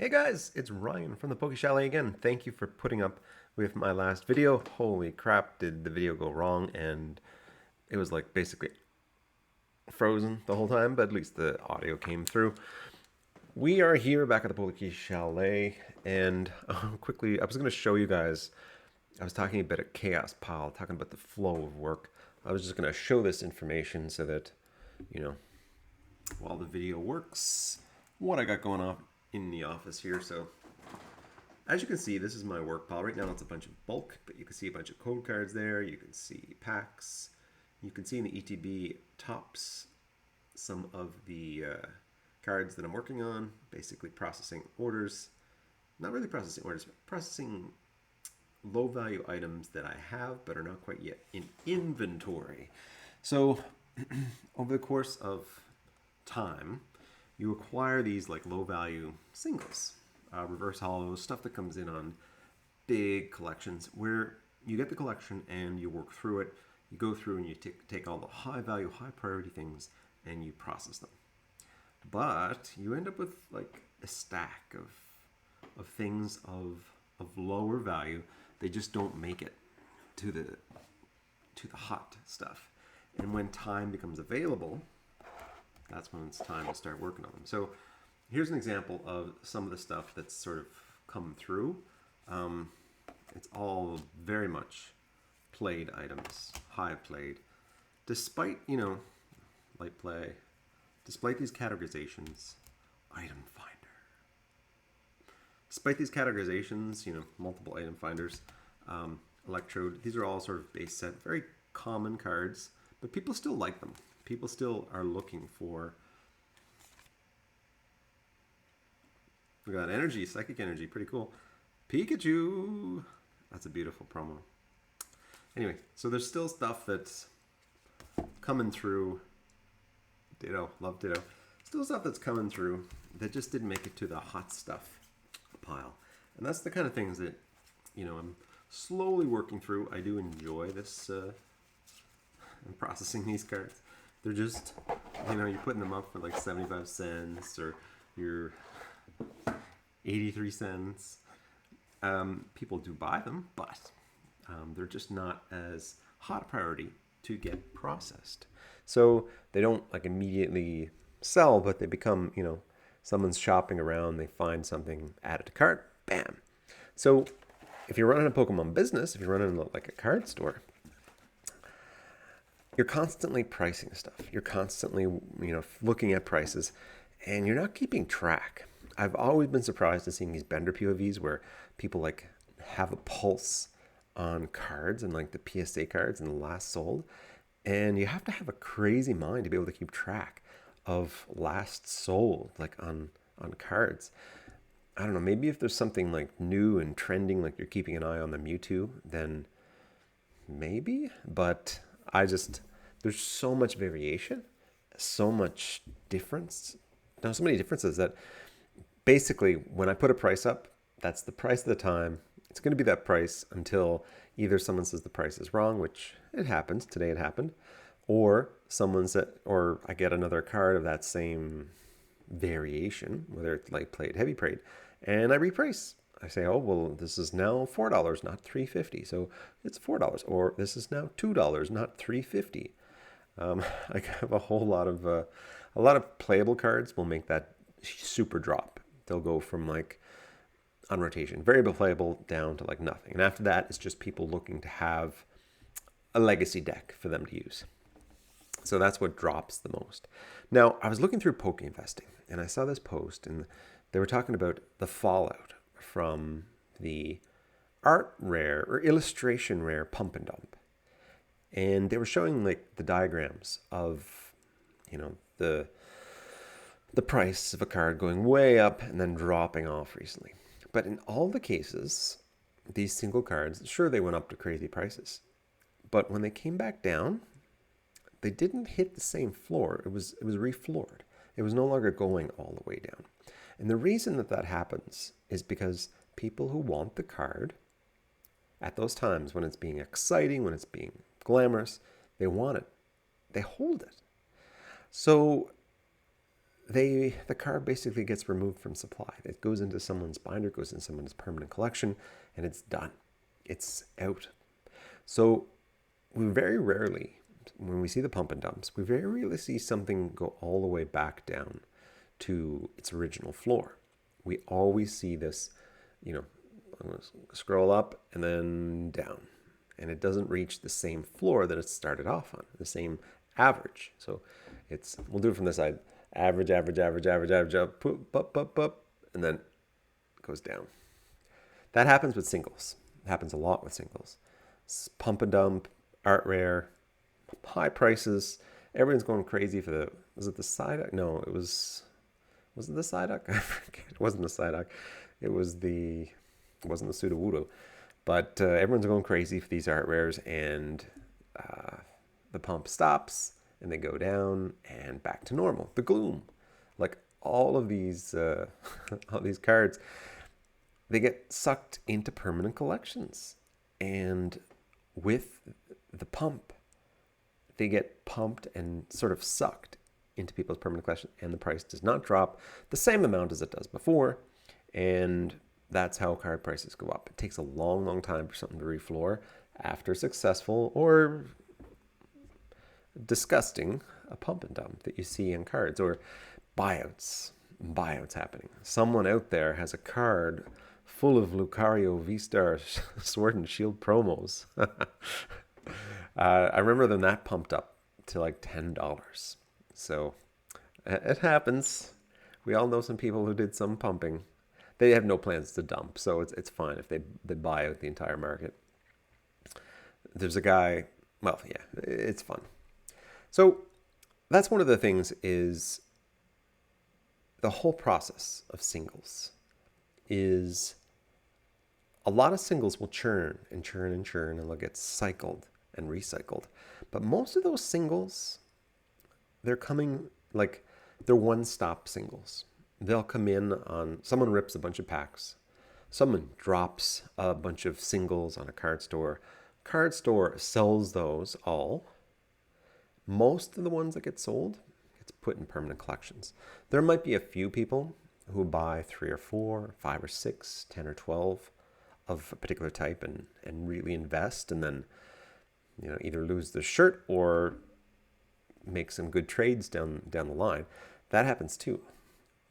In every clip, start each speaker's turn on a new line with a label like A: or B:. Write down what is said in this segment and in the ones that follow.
A: Hey guys, it's Ryan from the Poke Chalet again. Thank you for putting up with my last video. Holy crap, did the video go wrong? And it was like basically frozen the whole time, but at least the audio came through. We are here back at the Poke Chalet, and quickly, I was going to show you guys. I was talking a bit at Chaos Pile, talking about the flow of work. I was just going to show this information so that, you know, while the video works, what I got going on in the office here. So as you can see, this is my work pile. Right now it's a bunch of bulk, but you can see a bunch of code cards there. You can see packs. You can see in the ETB tops some of the cards that I'm working on, basically processing orders. Not really processing orders, but processing low value items that I have but are not quite yet in inventory. So over the course of time, you acquire these like low value singles, reverse hollows, stuff that comes in on big collections where you get the collection and you work through it. You go through and you take all the high value, high priority things and you process them. But you end up with like a stack of things of lower value. They just don't make it to the hot stuff. And when time becomes available, that's when it's time to start working on them. So here's an example of some of the stuff that's sort of come through. It's all very much played items, high played, despite, light play, despite these categorizations, item finder. Despite these categorizations, multiple item finders, electrode, these are all sort of base set, very common cards, but people still like them. People still are looking for. We got energy, psychic energy, pretty cool. Pikachu, that's a beautiful promo. Anyway, so there's still stuff that's coming through. Ditto, love Ditto. Still stuff that's coming through that just didn't make it to the hot stuff pile. And that's the kind of things that, I'm slowly working through. I do enjoy this, I'm processing these cards. They're just, you're putting them up for like 75 cents or you're 83 cents. People do buy them, but they're just not as hot a priority to get processed. So they don't like immediately sell, but they become, someone's shopping around, they find something, add it to cart, bam. So if you're running a Pokemon business, if you're running like a card store, you're constantly pricing stuff. You're constantly, looking at prices, and you're not keeping track. I've always been surprised to seeing these Bender POVs where people like have a pulse on cards and like the PSA cards and the last sold, and you have to have a crazy mind to be able to keep track of last sold like on cards. I don't know, maybe if there's something like new and trending, like you're keeping an eye on the Mewtwo, then maybe, but there's so much variation, so much difference. Now, so many differences that basically when I put a price up, that's the price of the time. It's going to be that price until either someone says the price is wrong, which it happens. Today it happened. Or or I get another card of that same variation, whether it's light played, heavy played, and I reprice. I say, oh, well, this is now $4, not $3.50. So it's $4. Or this is now $2, not $3.50. I have a lot of playable cards will make that super drop. They'll go from like on rotation, variable playable down to like nothing. And after that, it's just people looking to have a legacy deck for them to use. So that's what drops the most. Now, I was looking through Poke Investing and I saw this post and they were talking about the fallout from the art rare or illustration rare pump and dump. And they were showing like the diagrams of, the price of a card going way up and then dropping off recently. But in all the cases, these single cards, sure, they went up to crazy prices. But when they came back down, they didn't hit the same floor. It was refloored. It was no longer going all the way down. And the reason that happens is because people who want the card at those times when it's being exciting, when it's being glamorous, they want it. They hold it. So the card basically gets removed from supply. It goes into someone's binder, goes into someone's permanent collection, and it's done. It's out. So we very rarely, when we see the pump and dumps, we very rarely see something go all the way back down to its original floor. We always see this, I'm going to scroll up and then down. And it doesn't reach the same floor that it started off on, the same average. So we'll do it from this side. Average, up, and then it goes down. That happens with singles. It happens a lot with singles. Pump and dump, art rare, high prices. Everyone's going crazy for was it the Psyduck? No, was it the Psyduck? I forget. It wasn't the Psyduck. It wasn't the Sudowoodo. But everyone's going crazy for these art rares, and the pump stops, and they go down, and back to normal. The gloom. Like all of these all these cards, they get sucked into permanent collections. And with the pump, they get pumped and sort of sucked into people's permanent collection, and the price does not drop the same amount as it does before. And that's how card prices go up. It takes a long, long time for something to refloor after successful or disgusting a pump and dump that you see in cards, or buyouts happening. Someone out there has a card full of Lucario V-Star Sword and Shield promos. I remember them that pumped up to like $10. So it happens. We all know some people who did some pumping. They have no plans to dump, so it's fine if they buy out the entire market. There's a guy, well, yeah, it's fun. So that's one of the things, is the whole process of singles is a lot of singles will churn and churn and churn, and they'll get cycled and recycled. But most of those singles, they're one-stop singles. They'll come in on, someone rips a bunch of packs. Someone drops a bunch of singles on a card store. Card store sells those all. Most of the ones that get sold gets put in permanent collections. There might be a few people who buy 3 or 4, 5 or 6, 10 or 12 of a particular type and really invest, and then either lose the shirt or make some good trades down the line. That happens too.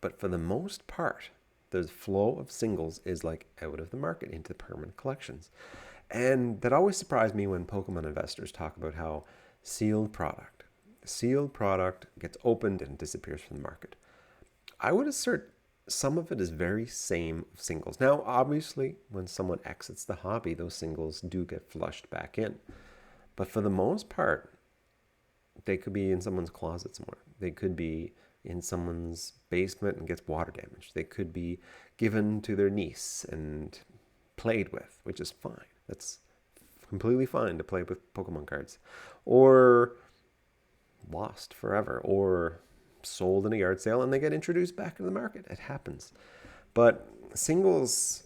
A: But for the most part, the flow of singles is like out of the market into permanent collections. And that always surprised me when Pokemon investors talk about how sealed product gets opened and disappears from the market. I would assert some of it is very same singles. Now, obviously, when someone exits the hobby, those singles do get flushed back in. But for the most part, they could be in someone's closet somewhere. They could be in someone's basement and gets water damage. They could be given to their niece and played with, which is fine. That's completely fine to play with Pokemon cards. Or lost forever, or sold in a yard sale and they get introduced back into the market. It happens. But singles,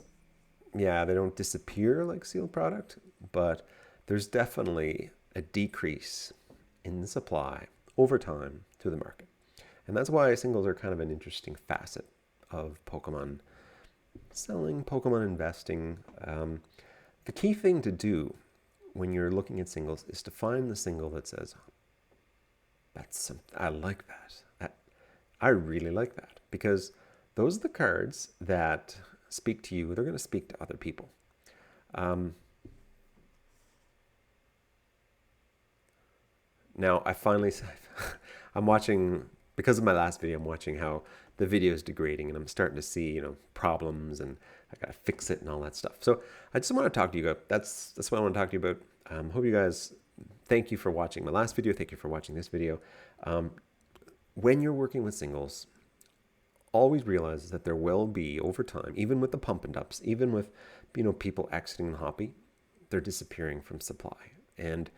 A: yeah, they don't disappear like sealed product, but there's definitely a decrease in the supply over time to the market. And that's why singles are kind of an interesting facet of Pokemon selling, Pokemon investing. The key thing to when you're looking at singles is to find the single that says, I like that. I really like that, because those are the cards that speak to you. They're going to speak to other people. Now, I'm watching, because of my last video, I'm watching how the video is degrading, and I'm starting to see, problems, and I got to fix it and all that stuff. So I just want to talk to you guys. That's what I want to talk to you about. Hope you guys, thank you for watching my last video. Thank you for watching this video. When you're working with singles, always realize that there will be, over time, even with the pump and dumps, even with, people exiting the hobby, they're disappearing from supply. And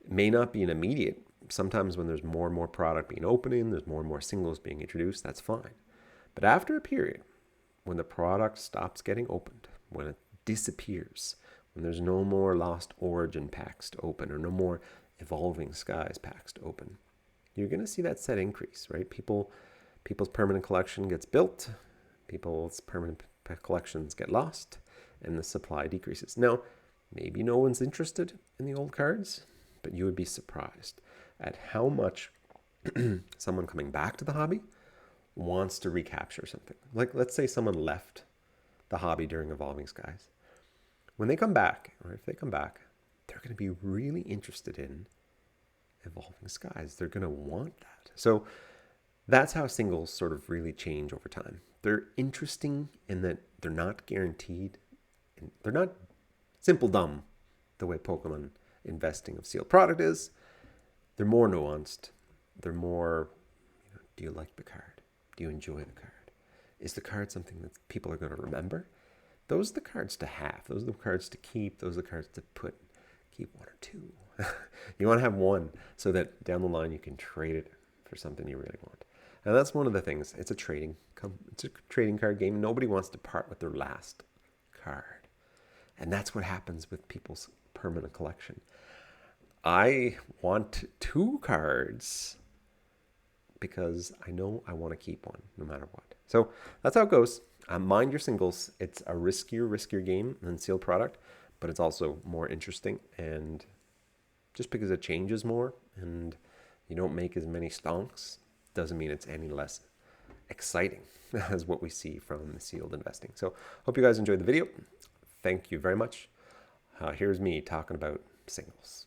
A: it may not be an immediate. Sometimes when there's more and more product being opened, there's more and more singles being introduced, that's fine. But after a period, when the product stops getting opened, when it disappears, when there's no more Lost Origin packs to open, or no more Evolving Skies packs to open, you're going to see that set increase, right? People People's permanent collection gets built, people's permanent collections get lost, and the supply decreases. Now, maybe no one's interested in the old cards, but you would be surprised at how much someone coming back to the hobby wants to recapture something. Like, let's say someone left the hobby during Evolving Skies. When they come back, or if they come back, they're going to be really interested in Evolving Skies. They're going to want that. So that's how singles sort of really change over time. They're interesting in that they're not guaranteed. They're not simple dumb the way Pokemon investing of sealed product is. They're more nuanced. They're more, do you like the card? Do you enjoy the card? Is the card something that people are going to remember? Those are the cards to have. Those are the cards to keep. Those are the cards to keep one or two. You want to have one so that down the line you can trade it for something you really want. And that's one of the things. It's a trading card game. Nobody wants to part with their last card. And that's what happens with people's permanent collection. I want 2 cards because I know I want to keep one no matter what. So that's how it goes. Mind your singles. It's a riskier game than sealed product, but it's also more interesting. And just because it changes more and you don't make as many stonks doesn't mean it's any less exciting as what we see from the sealed investing. So hope you guys enjoyed the video. Thank you very much. Here's me talking about singles.